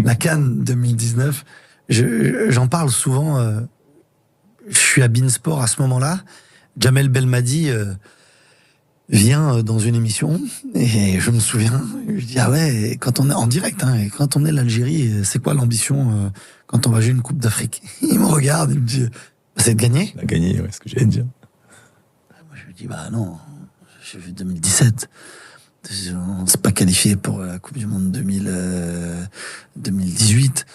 La CAN 2019, j'en parle souvent. Je suis à Beansport à ce moment-là. Jamel Belmadi vient dans une émission et je me souviens, je dis ah ouais, quand on est en direct, hein, et quand on est l'Algérie, c'est quoi l'ambition quand on va jouer une Coupe d'Afrique? Il me regarde, il me dit c'est de gagner. On a gagné, ouais, c'est ce que j'allais te dire. Moi je lui dis bah non, j'ai vu 2017. On s'est pas qualifié pour la Coupe du Monde 2018.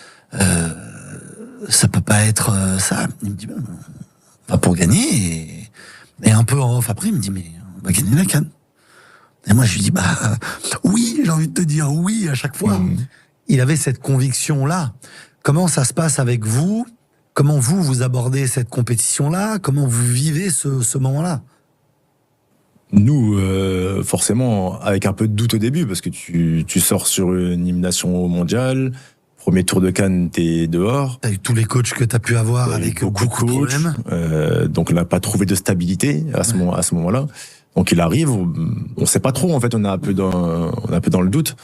Ça peut pas être ça. Il me dit, pas pour gagner. Et un peu en off après, il me dit, mais on va gagner la CAN. Et moi, je lui dis, oui, j'ai envie de te dire oui à chaque fois. Il avait cette conviction-là. Comment ça se passe avec vous? Comment vous abordez cette compétition-là? Comment vous vivez ce moment-là? Nous, forcément, avec un peu de doute au début, parce que tu sors sur une élimination mondiale, premier tour de Cannes, t'es dehors. Avec tous les coachs que t'as pu avoir, avec beaucoup de problèmes. Donc on n'a pas trouvé de stabilité à ce moment-là. Donc il arrive, on sait pas trop, en fait, on est un peu dans le doute.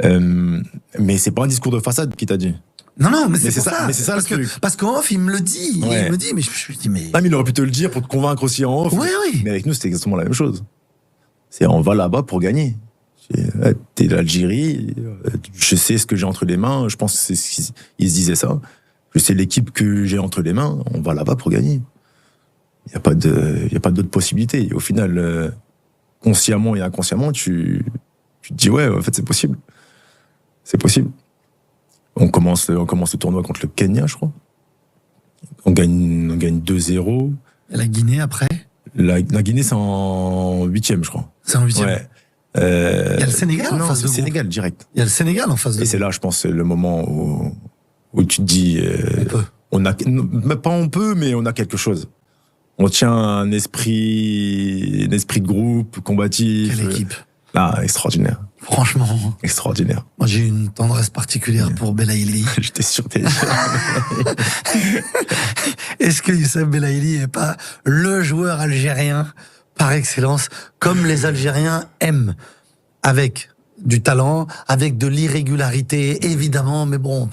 Mais c'est pas un discours de façade qui t'a dit. Non, mais c'est ça. Mais c'est ça le truc. Parce qu'en off, il me le dit. Ouais. Il me dit, mais je me dis, mais. Ah, mais il aurait pu te le dire pour te convaincre aussi en off. Oui. Mais avec nous, c'était exactement la même chose. On va là-bas pour gagner. T'es l'Algérie, je sais ce que j'ai entre les mains, je pense qu'ils se disaient ça. Je sais l'équipe que j'ai entre les mains, on va là-bas pour gagner. Il n'y a pas d'autre possibilité. Et au final, consciemment et inconsciemment, tu te dis, ouais, en fait, c'est possible. C'est possible. On commence le tournoi contre le Kenya, je crois. On gagne 2-0. Et la Guinée après? La Guinée, c'est en 8e, je crois. C'est en 8e. Ouais. Il y a le Sénégal en face de vous. Sénégal, direct. Il y a le Sénégal en face de vous. Et c'est là, je pense, le moment où tu te dis, on peut, mais on a quelque chose. On tient un esprit de groupe, combatif. Quelle équipe. Là, extraordinaire. Franchement. Extraordinaire. Moi, j'ai eu une tendresse particulière pour Belaïli. J'étais sûr que Est-ce que Youssef Belaïli n'est pas le joueur algérien par excellence, comme les Algériens aiment, avec du talent, avec de l'irrégularité, évidemment, mais bon,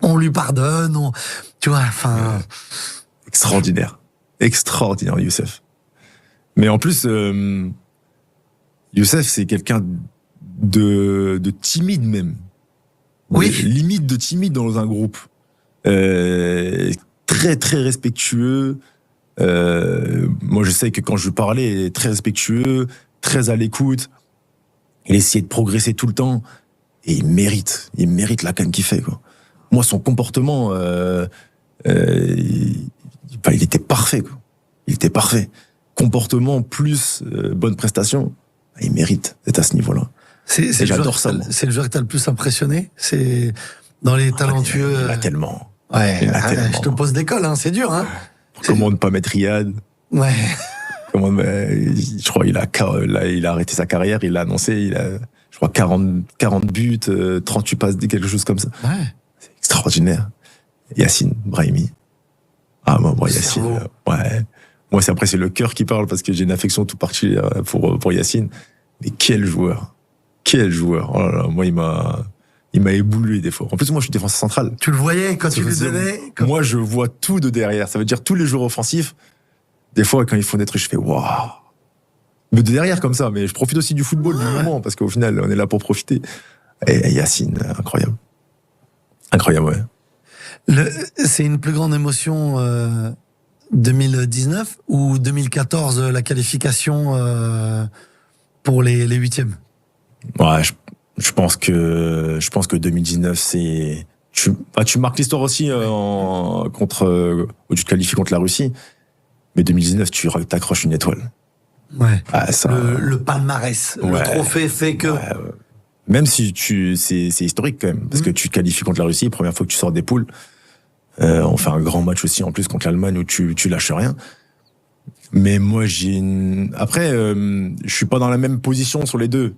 on lui pardonne, tu vois, enfin... Extraordinaire. Extraordinaire, Youssef. Mais en plus, Youssef, c'est quelqu'un de timide même. Oui. Limite de timide dans un groupe. Très, très respectueux. Moi, je sais que quand je parlais, il est très respectueux, très à l'écoute. Il essayait de progresser tout le temps. Et il mérite la canne qu'il fait, quoi. Moi, son comportement, il était parfait, quoi. Il était parfait. Comportement plus bonne prestation, il mérite d'être à ce niveau-là. J'adore ça. C'est le joueur que t'as le plus impressionné? C'est dans les talentueux. Il a tellement. Ouais. Je te pose d'école, hein, c'est dur, hein. Comment ne pas mettre Riyad? Ouais. Je crois qu'il il a arrêté sa carrière, il l'a annoncé, je crois 40 buts, 38 passes, quelque chose comme ça. Ouais. C'est extraordinaire. Yacine Brahimi. Ah, moi, Yacine, ouais. Moi, c'est le cœur qui parle parce que j'ai une affection tout particulière pour Yacine. Mais quel joueur. Quel joueur. Oh là là, moi, il m'a ébloui des fois. En plus, moi, je suis défenseur central. Tu le voyais quand tu lui donnais? Moi, je vois tout de derrière. Ça veut dire tous les joueurs offensifs. Des fois, quand ils font des trucs, je fais waouh. Mais de derrière comme ça. Mais je profite aussi du football du moment parce qu'au final, on est là pour profiter. Et Yacine, incroyable. Incroyable, ouais. C'est une plus grande émotion 2019 ou 2014, la qualification pour les huitièmes? Ouais, je pense que 2019, c'est... Tu marques l'histoire aussi où tu te qualifies contre la Russie. Mais 2019, tu t'accroches une étoile. Ouais. Ah, ça... le palmarès, le trophée fait que... Ouais. Même si c'est historique quand même, parce que tu te qualifies contre la Russie, première fois que tu sors des poules. On fait un grand match aussi en plus contre l'Allemagne où tu lâches rien. Mais moi, après, je suis pas dans la même position sur les deux.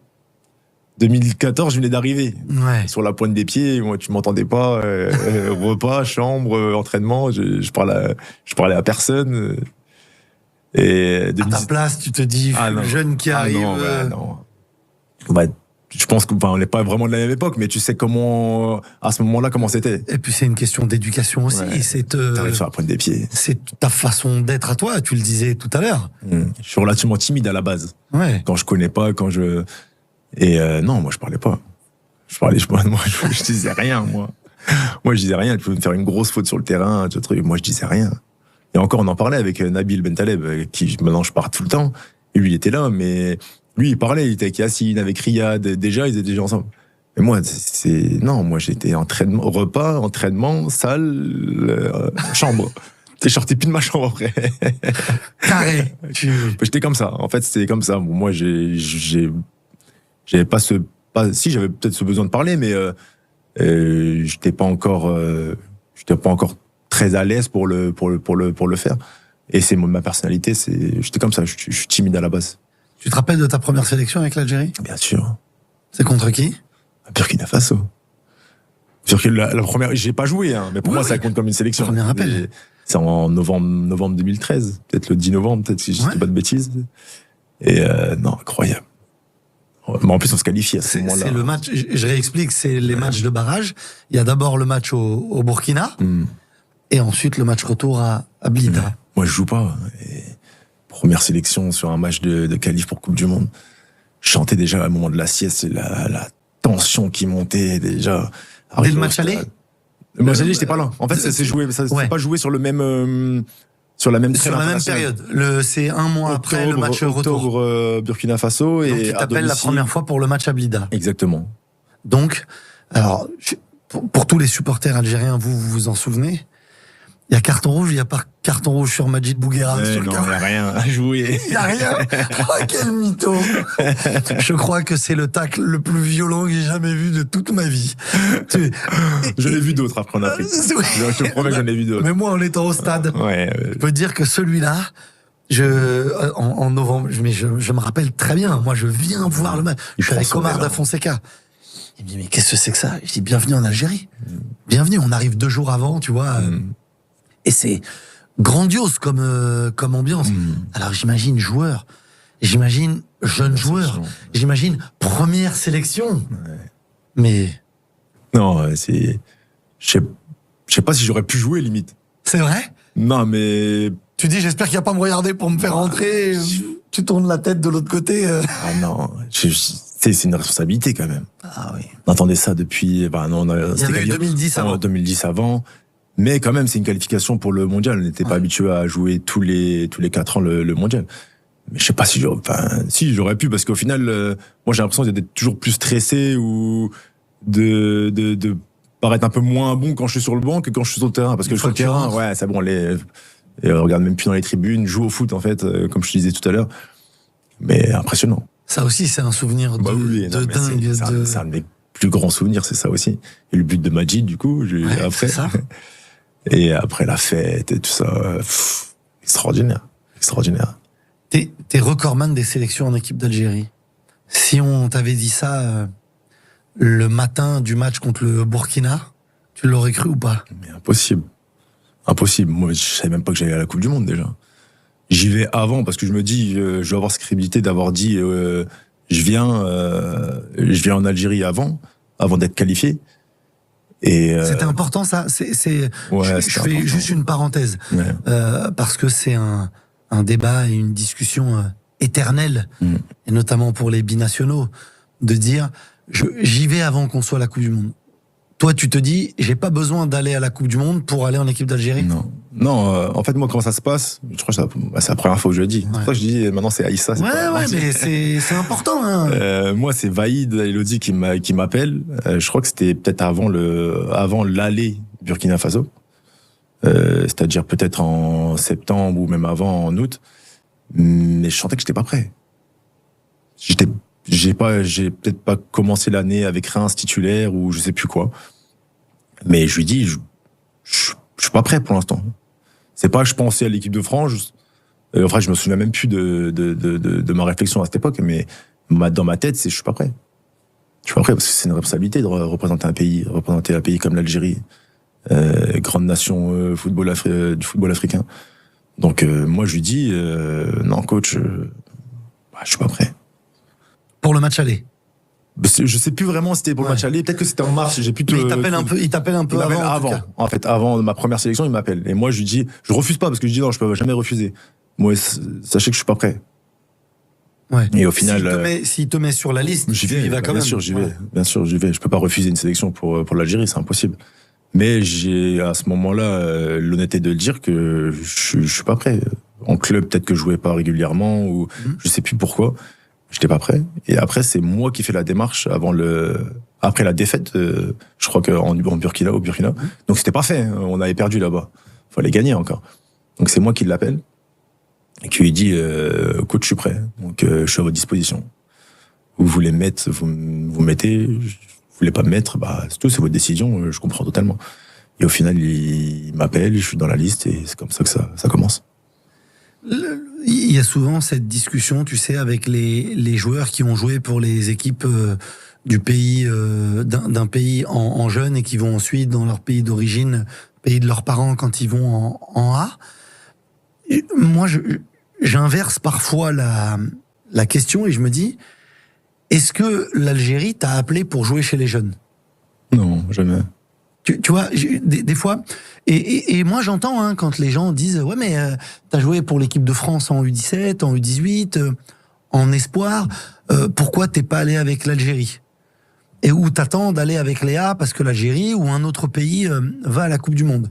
2014, je venais d'arriver. Ouais. Sur la pointe des pieds, moi, tu m'entendais pas. Repas, chambre, entraînement, je parlais à personne. Et à ta place, tu te dis, le jeune qui arrive. Non. je pense qu'on n'est pas vraiment de la même époque, mais tu sais comment, à ce moment-là, comment c'était. Et puis c'est une question d'éducation aussi. Ouais. T'arrives à prendre des pieds. C'est ta façon d'être à toi, tu le disais tout à l'heure. Je suis relativement timide à la base. Ouais. Quand je connais pas, non, moi je parlais pas. Moi je disais rien, moi. Moi je disais rien, tu peux me faire une grosse faute sur le terrain, moi je disais rien. Et encore, on en parlait avec Nabil Bentaleb, avec qui maintenant je parle tout le temps. Et lui, il était là, mais lui, il parlait, il était avec Yacine, avec Riyad, déjà, ils étaient déjà ensemble. Mais moi, moi j'étais repas, entraînement, salle, chambre. T'es sorti plus de ma chambre après. Carré. J'étais comme ça. En fait, c'était comme ça. Moi, j'avais j'avais peut-être ce besoin de parler, mais j'étais pas encore très à l'aise pour le faire. Et c'est ma personnalité, j'étais comme ça, je suis timide à la base. Tu te rappelles de ta première sélection avec l'Algérie? Bien sûr. C'est contre qui? Burkina Faso. La première, j'ai pas joué, hein, mais pour moi, ça compte comme une sélection. Premier rappel. C'est en novembre 2013, peut-être le 10 novembre, peut-être si je dis pas de bêtises. Et non, incroyable. Mais en plus, on se qualifie à ce moment-là. C'est le match, je réexplique, c'est les matchs de barrage. Il y a d'abord le match au Burkina, et ensuite le match retour à Blida. Moi, je joue pas. Et première sélection sur un match de qualif pour Coupe du Monde. Je chantais déjà au moment de la sieste, la tension qui montait déjà. Dès le match aller? Le match aller, j'étais pas là. En fait, ça s'est joué, ça s'est pas joué sur la même période. C'est un mois après le match retour. Octobre, Burkina Faso. Donc, et tu t'appelles la première fois pour le match à Blida. Exactement. Donc, alors, pour tous les supporters algériens, vous en souvenez? Il y a carton rouge, il n'y a pas carton rouge sur Majid Bouguera. Non, il n'y a rien à jouer. Il n'y a rien. Oh, quel mytho. Je crois que c'est le tacle le plus violent que j'ai jamais vu de toute ma vie. J'en ai vu d'autres après en Afrique. Je te promets que j'en ai vu d'autres. Mais moi, en étant au stade, je peux dire que celui-là, en novembre, mais je me rappelle très bien. Moi, je viens voir le match. Je suis avec Omar Da Fonseca. Il me dit, mais qu'est-ce que c'est que ça? Je dis, bienvenue en Algérie. Bienvenue, on arrive 2 jours avant, tu vois. Et c'est grandiose comme ambiance. Alors j'imagine joueur, j'imagine jeune joueur, j'imagine première sélection. Mais non, je sais pas si j'aurais pu jouer limite. C'est vrai? Non, mais tu dis j'espère qu'il va pas me regarder pour me faire rentrer. Tu tournes la tête de l'autre côté. Ah non, c'est une responsabilité quand même. Ah oui. On entendait ça depuis. Il y avait 2010 avant. 2010 avant. Mais quand même, c'est une qualification pour le mondial. On n'était pas habitué à jouer tous les 4 ans le mondial. Mais je sais pas si j'aurais pu, parce qu'au final, moi j'ai l'impression d'être toujours plus stressé ou de paraître un peu moins bon quand je suis sur le banc que quand je suis sur le terrain. Parce que sur le terrain, ouais, c'est bon, on regarde même plus dans les tribunes, joue au foot en fait, comme je te disais tout à l'heure. Mais impressionnant. Ça aussi, c'est un souvenir de dingue. C'est un de mes plus grands souvenirs, c'est ça aussi. Et le but de Majid, du coup, après. C'est ça. Et après la fête et tout ça, extraordinaire. T'es recordman des sélections en équipe d'Algérie. Si on t'avait dit ça le matin du match contre le Burkina, tu l'aurais cru ou pas? Mais impossible. Moi, je savais même pas que j'allais à la Coupe du Monde déjà. J'y vais avant parce que je me dis, je vais avoir cette crédibilité d'avoir dit, je viens en Algérie avant d'être qualifié. C'était important ça. Je fais juste une parenthèse parce que c'est un débat et une discussion éternelle et notamment pour les binationaux de dire j'y vais avant qu'on soit à la Coupe du Monde. Toi, tu te dis j'ai pas besoin d'aller à la Coupe du Monde pour aller en équipe d'Algérie. Non. En fait, moi, comment ça se passe? Je crois que c'est la première fois que je le dis. C'est pour ça que je dis maintenant c'est Aïssa. Mais c'est important. Hein. Moi, c'est Vaïd Elodie qui m'appelle. Je crois que c'était peut-être avant l'aller Burkina Faso. C'est-à-dire peut-être en septembre ou même avant en août. Mais je sentais que j'étais pas prêt. J'ai peut-être pas commencé l'année avec Reims titulaire ou je sais plus quoi. Mais je lui dis, je suis pas prêt pour l'instant. C'est pas que je pensais à l'équipe de France. Enfin, je me souviens même plus de ma réflexion à cette époque, mais dans ma tête, je suis pas prêt. Je suis pas prêt parce que c'est une responsabilité de représenter un pays comme l'Algérie, grande nation du football africain. Donc moi, je lui dis, non, coach, je suis pas prêt. Pour le match aller. Je sais plus vraiment si c'était pour le match aller. Peut-être que c'était en mars. J'ai plus. Mais il t'appelle un peu avant. En fait, avant ma première sélection, il m'appelle. Et moi, je lui dis, je refuse pas parce que je dis non, je peux jamais refuser. Moi, sachez que je suis pas prêt. Ouais. Et au final, s'il te met sur la liste, j'y vais. Il va quand même. Bien sûr, j'y vais. Bien sûr, j'y vais. Je peux pas refuser une sélection pour l'Algérie, c'est impossible. Mais j'ai à ce moment-là l'honnêteté de le dire que je suis pas prêt. En club, peut-être que je jouais pas régulièrement ou je sais plus pourquoi. J'étais pas prêt. Et après, c'est moi qui fais la démarche après la défaite. Je crois au Burkina. Donc c'était pas fait. On avait perdu là-bas. Fallait gagner encore. Donc c'est moi qui l'appelle et qui lui dit coach, je suis prêt. Donc je suis à votre disposition. Vous voulez me mettre, vous mettez. Vous voulez pas me mettre, c'est tout, c'est votre décision. Je comprends totalement. Et au final, il m'appelle, je suis dans la liste et c'est comme ça que ça commence. Il y a souvent cette discussion, tu sais, avec les joueurs qui ont joué pour les équipes du pays, d'un pays en jeune et qui vont ensuite dans leur pays d'origine, pays de leurs parents quand ils vont en A. Et moi, j'inverse parfois la question et je me dis, est-ce que l'Algérie t'a appelé pour jouer chez les jeunes? Non, jamais. Tu vois, des fois, et moi j'entends quand les gens disent ouais mais t'as joué pour l'équipe de France en U17, en U18, en espoir, pourquoi t'es pas allé avec l'Algérie? Et où t'attends d'aller avec Léa parce que l'Algérie ou un autre pays va à la Coupe du Monde.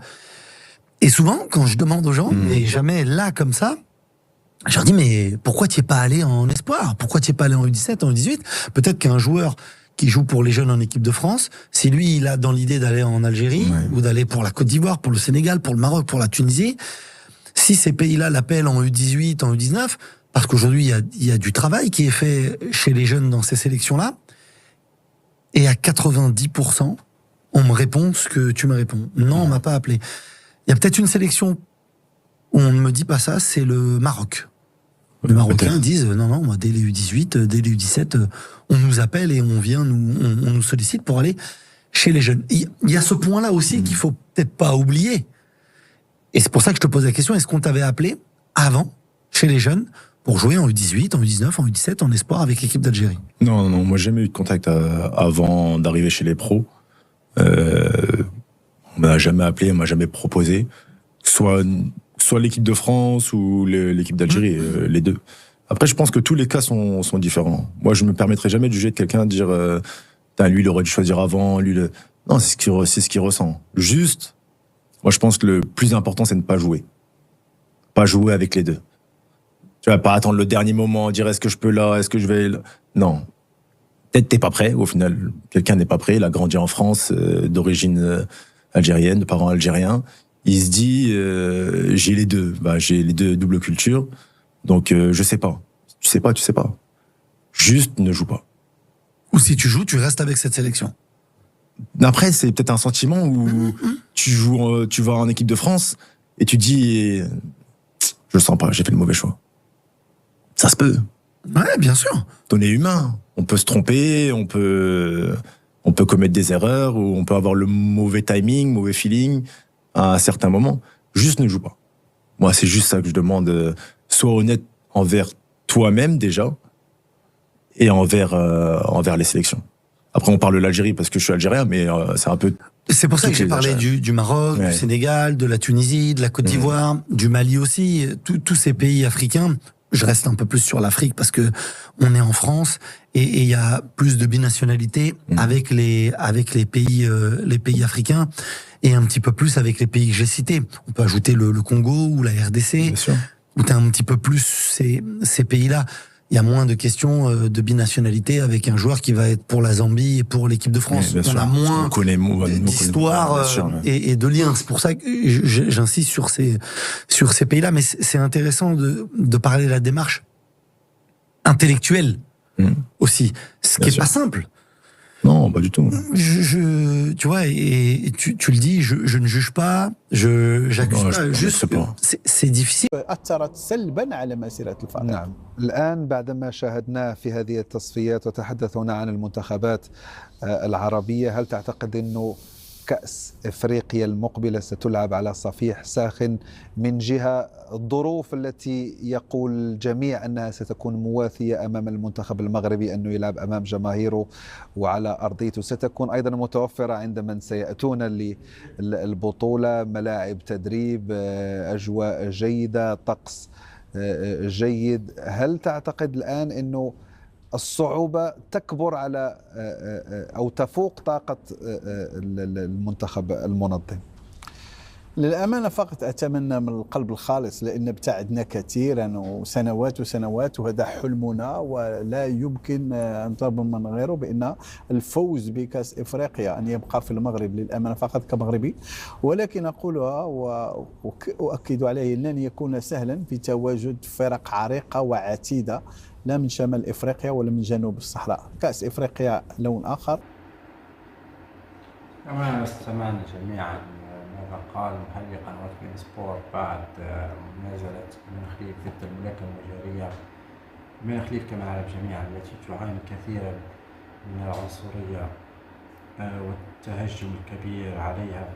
Et souvent quand je demande aux gens, et jamais là comme ça, je leur dis mais pourquoi t'y es pas allé en espoir? Pourquoi t'y es pas allé en U17, en U18? Peut-être qu'un joueur qui joue pour les jeunes en équipe de France, si lui, il a dans l'idée d'aller en Algérie, ou d'aller pour la Côte d'Ivoire, pour le Sénégal, pour le Maroc, pour la Tunisie, si ces pays-là l'appellent en U18, en U19, parce qu'aujourd'hui, il y a du travail qui est fait chez les jeunes dans ces sélections-là, et à 90%, on me répond ce que tu me réponds. Non, on m'a pas appelé. Il y a peut-être une sélection où on ne me dit pas ça, c'est le Maroc. Les Marocains disent non, moi, dès les U18, dès les U17, on nous appelle et on vient, on nous sollicite pour aller chez les jeunes. Il y a ce point-là aussi qu'il faut peut-être pas oublier. Et c'est pour ça que je te pose la question, est-ce qu'on t'avait appelé avant, chez les jeunes, pour jouer en U18, en U19, en U17, en espoir avec l'équipe d'Algérie? Non, moi j'ai jamais eu de contact avant d'arriver chez les pros. On m'a jamais appelé, on m'a jamais proposé. Soit l'équipe de France ou l'équipe d'Algérie, les deux. Après, je pense que tous les cas sont différents. Moi, je me permettrai jamais de juger de quelqu'un, de dire lui, il aurait dû choisir avant, Non, c'est ce qu'il ressent. Juste, moi, je pense que le plus important, c'est de ne pas jouer. Pas jouer avec les deux. Tu vas pas attendre le dernier moment, dire est-ce que je peux là, est-ce que je vais là. Non. Peut-être t'es pas prêt. Au final, quelqu'un n'est pas prêt. Il a grandi en France, d'origine algérienne, de parents algériens. Il se dit, j'ai les deux. J'ai les deux double culture. Donc, je sais pas. Tu sais pas. Juste ne joue pas. Ou si tu joues, tu restes avec cette sélection. Après, c'est peut-être un sentiment où tu vas en équipe de France et tu dis, je le sens pas, j'ai fait le mauvais choix. Ça se peut. Ouais, bien sûr. On est humain. On peut se tromper, on peut commettre des erreurs ou on peut avoir le mauvais timing, mauvais feeling à un certain moment. Juste ne joue pas. Moi, c'est juste ça que je demande. Sois honnête envers toi-même déjà et envers les sélections. Après, on parle de l'Algérie parce que je suis algérien, mais c'est un peu... C'est pour ça que j'ai parlé du Maroc, du Sénégal, de la Tunisie, de la Côte d'Ivoire, du Mali aussi, tous ces pays africains. Je reste un peu plus sur l'Afrique parce que on est en France et il y a plus de binationalité avec les pays africains et un petit peu plus avec les pays que j'ai cités. On peut ajouter le Congo ou la RDC, où t'as un petit peu plus ces pays-là. Il y a moins de questions de binationalité avec un joueur qui va être pour la Zambie et pour l'équipe de France. On a moins d'histoire et de liens. C'est pour ça que j'insiste sur ces pays-là. Mais c'est intéressant de parler de la démarche intellectuelle aussi, ce qui est pas simple. Non, pas du tout. Tu vois, et tu le dis, je ne juge pas, j'accuse pas, juste c'est difficile. أثرت سلبا على مسيرة الفريق. نعم. الآن بعدما شاهدنا في هذه التصفيات وتحدثنا عن المنتخبات العربية، هل تعتقد أنه كأس إفريقيا المقبلة ستلعب على صفيح ساخن، من جهة الظروف التي يقول الجميع أنها ستكون مواثية أمام المنتخب المغربي، أنه يلعب أمام جماهيره وعلى أرضيته، ستكون أيضا متوفرة عند من سيأتون للبطولة، ملاعب تدريب، أجواء جيدة، طقس جيد. هل تعتقد الآن أنه الصعوبة تكبر على أو تفوق طاقة المنتخب المنظم؟ للأمانة فقط أتمنى من القلب الخالص، لأن ابتعدنا كثيرا وسنوات وسنوات، وهذا حلمنا ولا يمكن أن تظن من غيره بأن الفوز بكأس إفريقيا أن يبقى في المغرب، للأمانة فقط كمغربي. ولكن أقولها وأؤكد عليه لن يكون سهلا في تواجد فرق عريقة وعتيدة، لا من شمال إفريقيا ولا من جنوب الصحراء. كأس إفريقيا لون آخر. كما استمعنا جميعا ماذا قال محلل قنوات بين سبورت بعد منازلة بن خليف ضد الملاكمة المجرية. بن خليف كما نعلم جميعا التي تعاني كثيرا من العنصرية والتهجم الكبير عليها.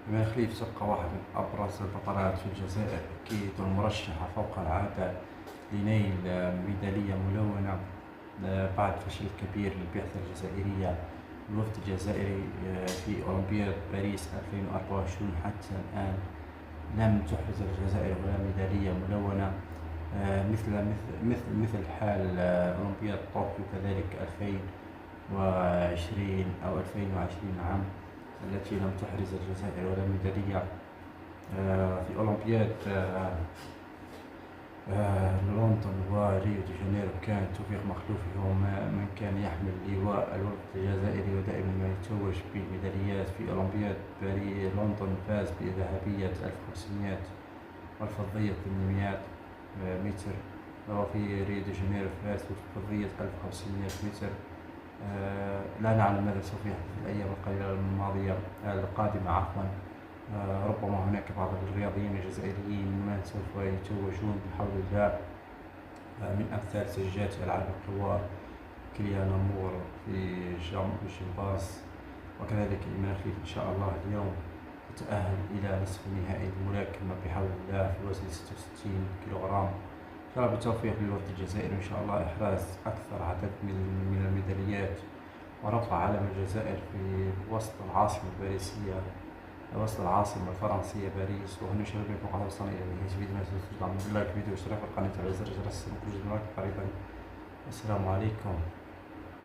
بن خليف تبقى واحد من أبرز البطلات في الجزائر أكيد، والمرشحة فوق العادة لنيل ميدالية ملونة بعد فشل كبير للبعثة الجزائرية. الوفد الجزائري في أولمبياد باريس 2024 حتى الآن لم تحرز الجزائر ولا ميدالية ملونة، مثل حال أولمبياد طوكيو كذلك 2020 أو 2020 عام التي لم تحرز الجزائر ولا ميدالية. في أولمبياد لندن وريو دي جانيرو كان توفيق مخلوفي هو من كان يحمل لواء الوفد الجزائري ودائما ما يتوج بميداليات. في أولمبياد لندن فاز بذهبية 1500 والفضية 800 متر، وفي ريو دي جانيرو فاز بفضية 1500 متر. لا نعلم ماذا سوف يحدث في الأيام القليلة القادمة ربما هناك بعض الرياضيين الجزائريين من سوف يتوجون بحول الله، من أمثال سجات ألعاب القوى كليان نمور في الجمباز، وكذلك إيمان خليف إن شاء الله اليوم يتأهل إلى نصف نهائي الملاكمة بحول الله في وزن 66 كيلوغرام. إن شاء الله بالتوفيق للوفد الجزائري، إن شاء الله إحراز أكثر عدد من الميداليات ورفع علم الجزائر في وسط العاصمة الباريسية، وسط العاصمة الفرنسية باريس. وهنا شباب فقط وصلنا إلى نهاية فيديو، ما تنسوا تعملوا لايك فيديو واشتراك في القناة وتفعيل زر الجرس لكل جديد قريبا. السلام عليكم.